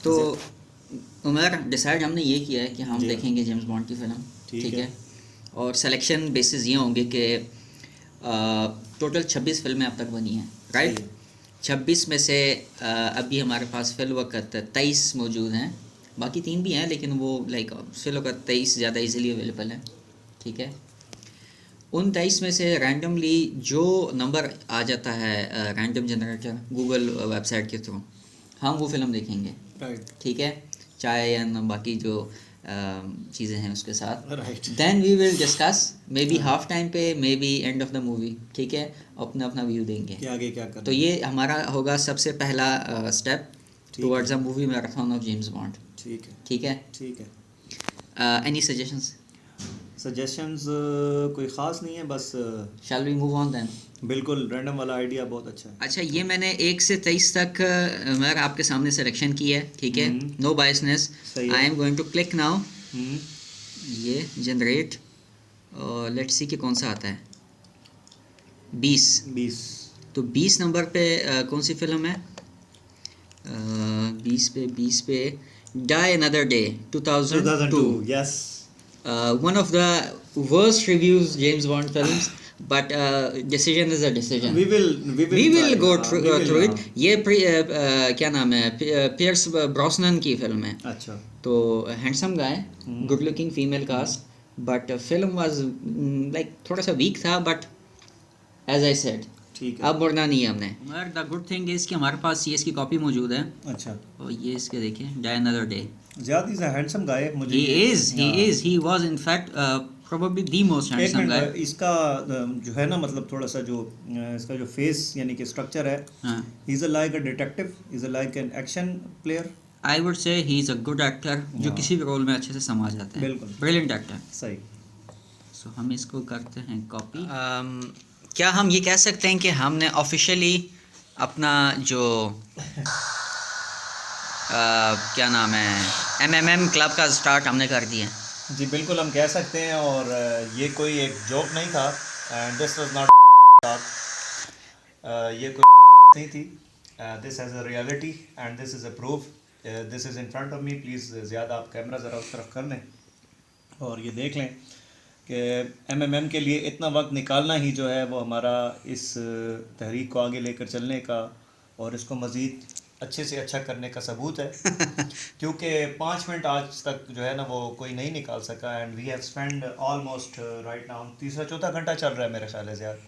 तो उमर डिसाइड हमने ये किया है कि हम जी देखेंगे जेम्स बॉन्ड की फ़िल्म। ठीक ठीक है। है। और सिलेक्शन बेसिस ये होंगे कि टोटल 26 फिल्में अब तक बनी हैं, सही राइट। है। 26 में से अभी हमारे पास फिल वक्त 23 मौजूद हैं। बाकी 3 भी हैं लेकिन वो लाइक फिल वक्त 23 ज़्यादा इजीली अवेलेबल हैं। ठीक है। उन 23 में से रैंडमली जो नंबर आ जाता है रैंडम जनरेटर गूगल वेबसाइट के थ्रू, हम वो फ़िल्म देखेंगे। राइट ठीक है। चाय एंड बाकी जो चीज़ें हैं उसके साथ। Right. Then we will discuss maybe हाँ हाफ टाइम पे, maybe end of the movie. ठीक है। अपना अपना व्यू देंगे। कि आगे क्या तो करना है। ये हमारा होगा सबसे पहला स्टेप ठीक है। Towards a movie marathon of James bond. ठीक है। ठीक है। ठीक है। Any suggestions? सजेशंस कोई ख़ास नहीं है, बस shall we move on then? बिल्कुल रैंडम वाला आइडिया बहुत अच्छा है। अच्छा, ये मैंने 1 से 23 तक मैं आपके सामने सिलेक्शन की है। ठीक है। हम्म। No biasness. सही आई है। Am going to click now. Hmm. ये जनरेट और लेट्स सी कि कौन सा आता है। 20। 20। तो 20 नंबर पे कौन सी फिल्म है? 20 पे die another day 2002। 2002 yes. One of the worst reviews James Bond films, but decision is a decision. We will we will try. Go हाँ वी विल। थ्रू हाँ इट। ये क्या नाम है, पियर्स ब्रॉसनन की फिल्म है। अच्छा। तो handsome guy, hmm. Good looking female cast, but film was like थोड़ा सा वीक था, बट एज आई सेड ठीक है। अब मुड़ना नहीं है हमने। मगर द गुड थिंग इज़ कि हमारे पास ये इसकी कॉपी मौजूद है। अच्छा। और ये इसके देखिए, डाई अनदर डे। ज़्यादा से हैंडसम गाय मुझे ही ये। इज़ ही हाँ। Is he was in fact probably the most एक हैंडसम गाय। मिनट, इसका जो है ना, मतलब थोड़ा सा जो इसका जो फेस यानी कि स्ट्रक्चर है, हाँ, is a like a detective, is a like an action player. I would say he is a good actor जो हाँ किसी भी रोल में अच्छे से समा जाता है। बिल्कुल ब्रिलियंट एक्टर। सही। सो हम इसको करते हैं कॉपी। क्या हम ये कह सकते हैं कि हमने ऑफिशियली अपना जो क्या नाम है, एमएमएम क्लब का स्टार्ट हमने कर दिया है? जी बिल्कुल हम कह सकते हैं, और ये कोई एक जोक नहीं था, एंड दिस वाज नॉट ये कोई नहीं थी, this has a reality and this is a proof, this is in front of me. Please ज़्यादा आप कैमरा ज़रा उस तरफ कर लें और ये देख लें कि एमएमएम के लिए इतना वक्त निकालना ही जो है वो हमारा इस तहरीक को आगे लेकर चलने का और इसको मज़ीद अच्छे से अच्छा करने का सबूत है। क्योंकि 5 मिनट आज तक जो है ना वो कोई नहीं निकाल सका, and we have spend almost right now तीसरा चौथा घंटा चल रहा है मेरे ख्याल से यार।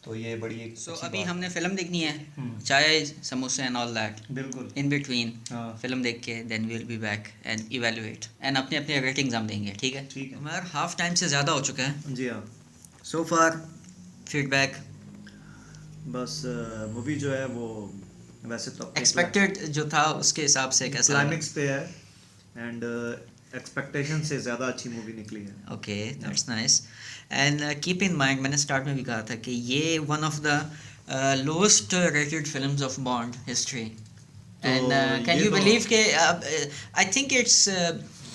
तो ये बड़ी एक सो अच्छी अभी बात हमने फिल्म देखनी है, हम्म, चाय समोसे एंड ऑल दैट। बिल्कुल। इन बिटवीन हाँ फिल्म देख के then we will be back and evaluate and अपने अपने रेटिंग्स हम देंगे। ठीक है। ठीक है। हमारा हाफ टाइम से ज़्यादा हो चुका है जी हाँ। सो फार। फीडबैक बस मूवी जो है वो वैसे तो एक्सपेक्टेड जो था उसके हिसाब से कैसा लगा? क्लाइमेक्स पे है, एंड एक्सपेक्टेशन से ज़्यादा अच्छी मूवी निकली है। Okay, that's nice. And keep in mind, मैंने स्टार्ट में भी कहा था कि ये one of the lowest rated films of Bond history. तो एंड कैन ये यू तो बिलीव के आई थिंक इट्स,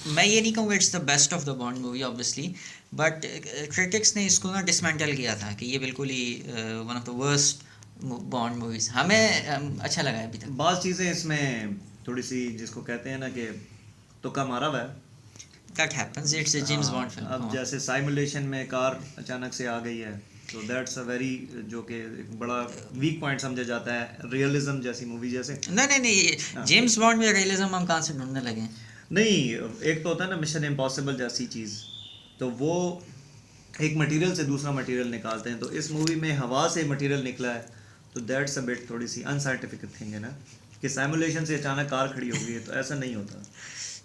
मैं ये नहीं कहूँगा it's the best of the Bond movie obviously, but critics ने इसको ना डिसमेंटल किया था कि ये बिल्कुल ही one of the worst Bond movies. हमें अच्छा लगा है अभी तक। बाज़ चीज़ें इसमें थोड़ी सी जिसको कहते हैं ना कि तुक्का मारा हुआ है। That happens, it's a James bond हाँ, अब फिल्म। जैसे साइमुलेशन में कार अचानक से आ गई है, तो दैट्स अ वेरी जो कि एक बड़ा वीक पॉइंट समझा जाता है रियलिज्म जैसी मूवी जैसे। नहीं नहीं नहीं, हाँ। जेम्स बॉन्ड में रियलिज्म हम कहाँ से ढूंढने लगे? नहीं, एक तो होता है ना मिशन इम्पॉसिबल जैसी चीज़, तो वो एक मटेरियल से दूसरा मटेरियल निकालते हैं, तो इस मूवी में हवा से मटेरियल निकला है, तो दैट्स अ बिट थोड़ी सी अनसाइंटिफिक थिंग है ना, कि साइमुलेशन से अचानक कार खड़ी हो गई है, तो ऐसा नहीं होता।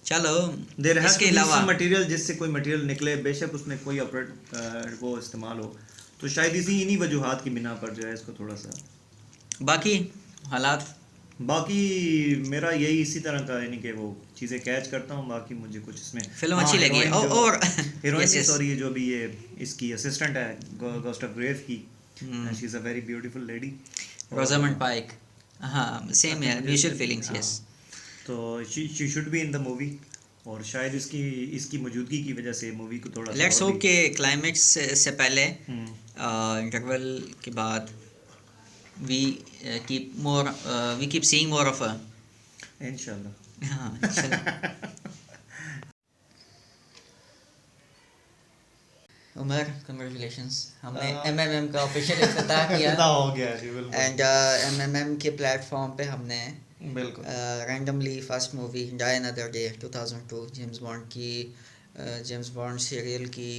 चलो, देयर हैज़ इसके टू बी अलावा सम मटेरियल जिससे कोई मटेरियल निकले, बेशक उसमें कोई ऑपरेट वो इस्तेमाल हो, तो शायद इन्हीं वजूहात की बिना पर जो है इसको थोड़ा सा। बाकी हालात बाकी मेरा यही इसी तरह का, यानी कि वो चीज़ें कैच करता हूँ, बाकी मुझे कुछ इसमें। फिल्म हाँ अच्छी लगी है। हीरोइन जो और हीरोइन यस नहीं, यस, सॉरी, जो भी ये इसकी असिस्टेंट है गोस्ट ऑफ ग्रेव की, she is a very beautiful lady. Rosamund Pike. हाँ, सेम है, म्यूचुअल फीलिंग्स। हाँ, यस। तो she should be in the movie, और शायद इसकी इसकी मौजूदगी की वजह से मूवी को थोड़ा सा लेट्स और होप भी। के क्लाइमेक्स से पहले हम्म, इंटरवल के बाद we keep seeing more of a इंशाल्लाह। हाँ इंशाल्लाह। उमर कंग्रेचुलेशंस, हमने एमएमएम का ऑफिशियल इफ्तिताह किया इफ्तिताह हो गया जी, बिल्कुल। एंड एमएमएम के प्लेटफॉर्म पे हमने बिल्कुल randomly first movie Die another day 2002 James Bond की जेम्स बॉन्ड सीरियल की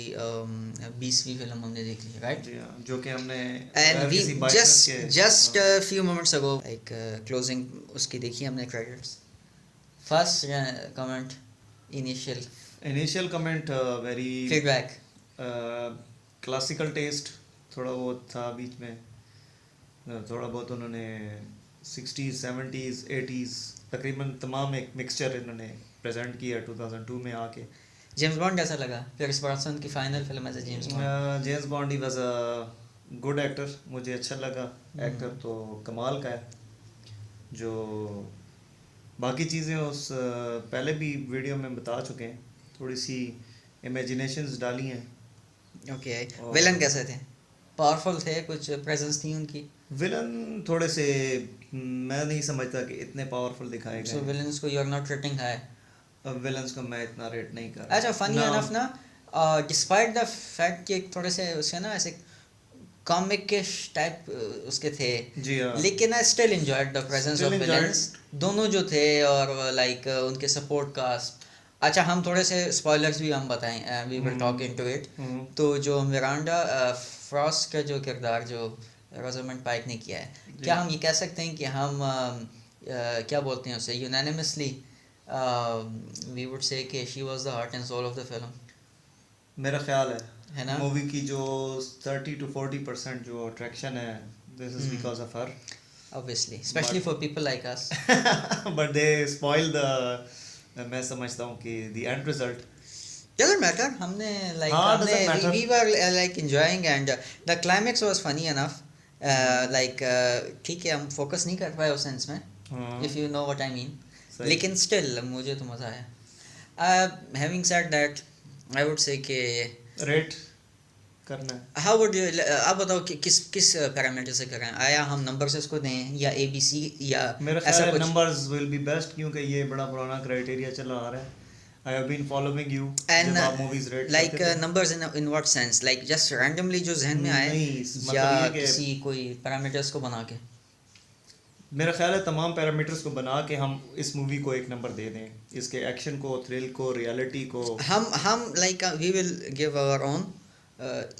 20वीं फिल्म हमने देखी है, राइट? जी हाँ, जो कि हमने एंड वी किसी बाइक के just few moments ago like closing उसकी देखी हमने credits. First comment, initial comment very feedback. Classical taste थोड़ा बहुत था बीच में, थोड़ा बहुत उन्होंने 60s 70s 80s तकरीबन तमाम एक मिक्सचर इन्होंने प्रेजेंट किया 2002 में आके। जेम्स बॉन्ड कैसा लगा? पियर्स ब्रॉसनन की final film as James Bond. James Bond ही वाज अ गुड एक्टर, मुझे अच्छा लगा। एक्टर तो कमाल का है। जो बाकी चीज़ें उस पहले भी वीडियो में बता चुके हैं, थोड़ी सी इमेजिनेशंस डाली हैं। ओके, विलन कैसे थे? पावरफुल थे? कुछ प्रेजेंस थी उनकी? विलन थोड़े से मैं नहीं समझता कि इतने पावरफुल दिखाए सो गए। विलन्स को you are not rating high? Villains को मैं इतना रेट नहीं कर रहा। अच्छा, फनी एनफ ना, डिस्पाइट द फैक्ट कि थोड़े से उसके ना ऐसे कॉमिकिश टाइप उसके थे, जी हाँ, लेकिन I still enjoyed the presence of Still enjoyed. Villains दोनों जो थे, और लाइक उनके सपोर्ट कास्ट। अच्छा, हम थोड़े से स्पॉयलर्स भी हम बताएं, we will talk into it. तो जो मिरांडा फ्रॉस्ट का जो किरदार जो रोजामेंड पाइक ने किया है, क्या हम ये कह सकते हैं कि हम क्या बोलते हैं उसे, यूनानिमसली वी वुड से कि she was the heart and soul of the film? मेरा ख्याल है ना? मूवी की जो 30 to 40% जो अट्रैक्शन है, this is because of her, Obviously, especially for people like us. But they spoil the, मैं समझता हूँ कि the end result. Doesn't matter. हमने like हाँ, doesn't matter. we were like enjoying, and the climax was funny enough. Like ठीक है, हम focus नहीं कर पाए उस sense में, if you know what I mean. सही। लेकिन still मुझे तो मज़ा आया। Having said that, I would say कि रेट करना है। how would you आप बताओ कि किस पैरामीटर से करें? आया हम नंबर से इसको दें या ABC या मेरा ऐसा ख्याल है कुछ? नंबर्स विल बी बेस्ट, क्योंकि ये बड़ा पुराना क्राइटेरिया चला आ रहा है। I have been following you And जब आप मूवीज रेट like करते थे। numbers in what sense? Like just randomly जो जहन में आए, नहीं, मतलब या ये कि किसी कोई पैरामीटर्स को बना के? मेरा ख्याल है तमाम पैरामीटर्स को बना के हम इस मूवी को एक नंबर दे दें, इसके एक्शन को, थ्रिल को, रियलिटी को। हम like we will give our own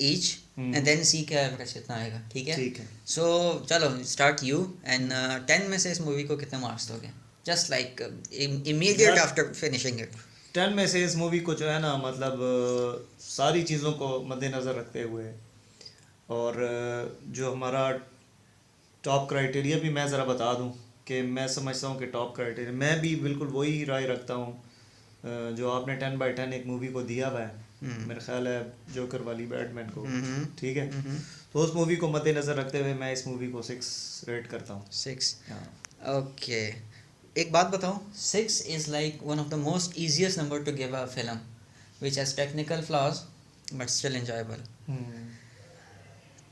each and then see क्या एवरेज कितना आएगा, ठीक है? ठीक है। So चलो start you and 10 में से इस मूवी को कितने मार्क्स दोगे? Just like immediate यार- after finishing it. 10 में से इस मूवी को जो है ना, मतलब सारी चीज़ों को मद्देनज़र रखते हुए, और जो हमारा टॉप क्राइटेरिया भी मैं ज़रा बता दूं कि मैं समझता हूं कि टॉप क्राइटेरिया, मैं भी बिल्कुल वही राय रखता हूं जो आपने 10/10 एक मूवी को दिया हुआ है। मेरा ख्याल है जोकर वाली बैटमैन को, ठीक है? तो उस मूवी को मद्देनज़र रखते हुए मैं इस मूवी को 6 रेट करता हूँ। 6? ओके, एक बात बताऊं, 6 is like one of the most easiest number to give a film which has technical flaws but still enjoyable.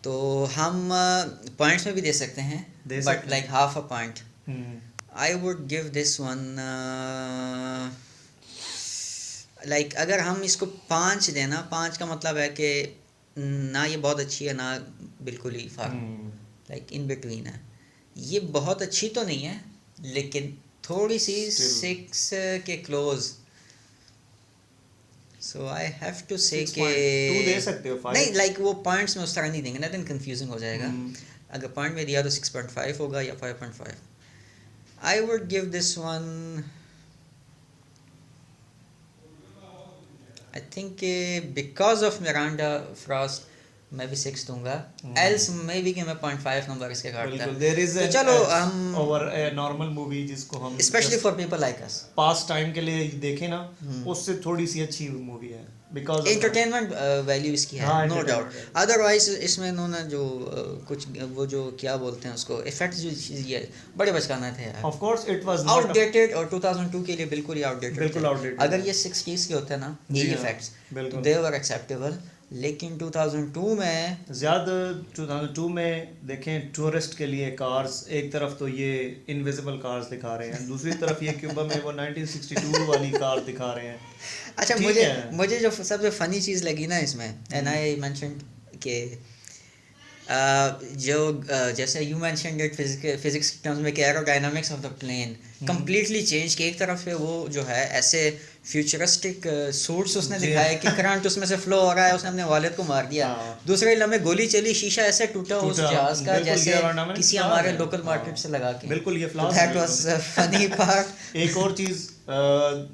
तो हम पॉइंट्स में भी दे सकते हैं, दे बट सकते like half a point. Hmm, I would give this one like, अगर हम इसको 5 देना, 5 का मतलब है कि ना ये बहुत अच्छी है ना बिल्कुल ही फार, लाइक इन बिटवीन है। ये बहुत अच्छी तो नहीं है, लेकिन थोड़ी सी Still. 6 के close. So I have to say 6.2 दे सकते हो, 5 नहीं, लाइक वो पॉइंट्स में उस तरह नहीं देंगे ना, देन कंफ्यूजिंग हो जाएगा। हम्म, अगर पॉइंट में दिया तो 6.5 होगा या 5.5। I would give this one, I think because of Miranda Frost मैं भी 6 दूंगा, एल्स मे बी कि मैं 0.5 नंबर इसके काटता। बिल्कुल। देयर इज तो चलो हम ओवर ए नॉर्मल मूवी जिसको हम specially for people like us pass time के लिए देखें ना, उससे थोड़ी सी अच्छी मूवी है, बिकॉज एंटरटेनमेंट वैल्यू इसकी है, हाँ, नो डाउट। entertainment अदरवाइज इसमें इन्होंने जो कुछ वो जो क्या बोलते हैं उसको, इफेक्ट्स जो ये बड़े बचकाना थे यार, of course it was not outdated, और 2002 के लिए बिल्कुल ही आउटडेटेड। बिल्कुल outdated अगर ये 60s के होते ना जी यही हाँ, इफेक्ट्स, बिल्कुल। दे वर एक्सेप्टेबल। लेकिन 2002 में ज़्यादा 2002 में देखें टूरिस्ट के लिए कार्स, एक तरफ तो ये इनविजिबल कार्स दिखा रहे हैं, दूसरी तरफ ये क्यूबा में वो 1962 वाली कार दिखा रहे हैं। अच्छा, ठीक मुझे है। मुझे जो सबसे फनी चीज़ लगी ना इसमें, एंड आई मेंशनड कि जो जैसे यू मेंशनड इट फिजिक्स के टर्म्स में कि aerodynamics of the plane completely change, कि एक तरफ से वो जो है ऐसे फ्यूचरिस्टिक सोर्स उसने जी। दिखाया कि करंट उसमें से फ्लो हो रहा है, उसने अपने वालिद को मार दिया। हाँ। दूसरे लम्हे गोली चली, शीशा ऐसे टूटा उस टूटा, जहाज का बिल्कुल, जैसे ये aerodynamics किसी flaws हमारे है। लोकल मार्केट हाँ। से लगा के। बिल्कुल ये flaws दैट है, वाज फनी पार्ट। एक और चीज़,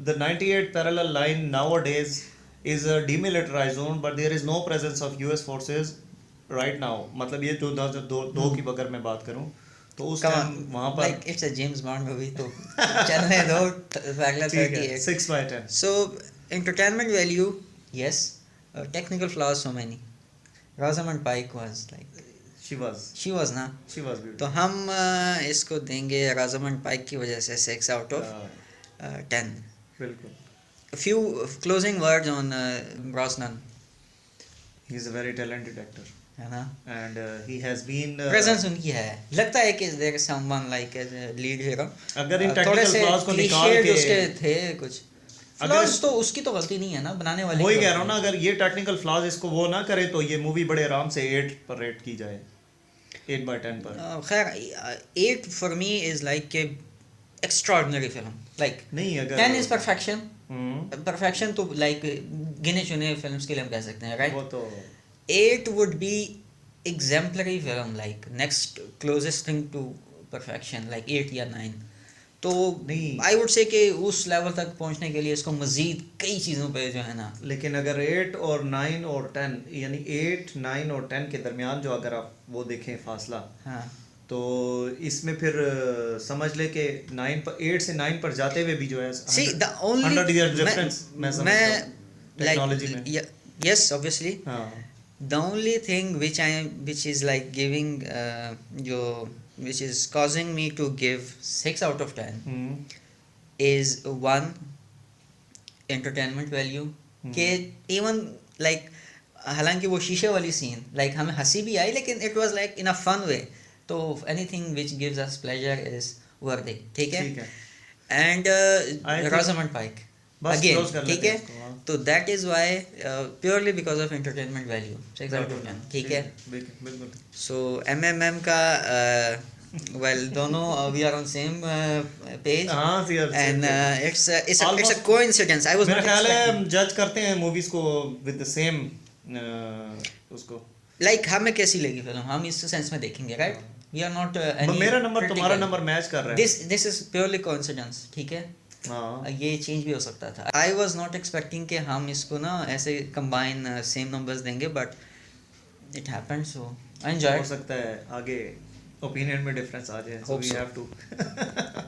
the 98 parallel line nowadays is a demilitarised zone but there is no presence of US forces right now. मतलब ये 2002 की अगर मैं बात करूं तो उस टाइम वहां पर like it's a James bond movie, तो चलने दो पैरेलल ठीक है 38। 6/10। So, entertainment value, yes. Technical flaws, so many. Rosamund Pike was like, she was she was ना। शी वाज तो ब्यूटीफुल। हम इसको देंगे Rosamund Pike की वजह से 6 out of 10. बिल्कुल। A few closing words on Brosnan, he is a very talented actor है ना। And he has been presence उनकी है, लगता है कि there is someone like as a lead hero. अगर इन थोड़े technical से flaws को निकाल cliched के- उसके थे कुछ अगर- flaws, तो उसकी तो गलती नहीं है ना, बनाने वाले वही की कह रहा हूँ गलती ना, है। अगर ये टेक्निकल फ्लॉज इसको वो ना करे तो ये मूवी बड़े आराम से 8 पर रेट की जाए, 8/10 पर। खैर 8 for me is like a extraordinary film, like नहीं अगर 10 is perfection. हम्म, Perfection तो like गिने चुने फिल्म्स के लिए हम कह सकते हैं, वो right? तो 8 would be exemplary film, like next closest thing to perfection, like 8 या 9. तो नहीं। आई वुड से कि उस लेवल तक पहुंचने के लिए इसको मजीद कई चीज़ों पे जो है ना, लेकिन अगर 8 और 9 और 10 यानी 8, 9 और 10 के दरमियान जो अगर आप वो देखें फासला, हाँ तो इसमें फिर समझ ले कि 9 पर 8 से 9 पर जाते हुए भी जो है see the only 100 years difference मैं समझता हूँ टेक्नोलॉजी में। yes obviously हाँ the only thing which is like giving जो which is causing me to give 6 out of 10 hmm, is one entertainment value कि even like हालांकि वो शीशे वाली सीन like हमें हंसी भी आई, लेकिन it was like in a fun way, तो anything which gives us pleasure is worthy, ठीक है। ठीक है। and I think- Rosamund Pike बस again, close कर ठीक लेते है। हैं इसको, हाँ। तो that is why purely because of entertainment value 6 out of 10, ठीक है। बिल्कुल। So MMM का well दोनों we are on same page, हाँ see, and it's a Almost- coincidence. I was मेरा not ख्याल expecting. है जज करते हैं मूवीज को विद द सेम उसको। Like हमें कैसी लगी फिल्म, हम इस सेंस में देखेंगे, right? We are not any मेरा नंबर critical. तुम्हारा नंबर मैच कर रहा है। This is purely coincidence, ठीक है। हाँ ये चेंज भी हो सकता था। आई वॉज नॉट एक्सपेक्टिंग कि हम इसको ना ऐसे कंबाइन सेम नंबर्स देंगे, but it happened, so I enjoy. हो सकता है आगे ओपिनियन में डिफरेंस आ जाए, so Hope we so. have to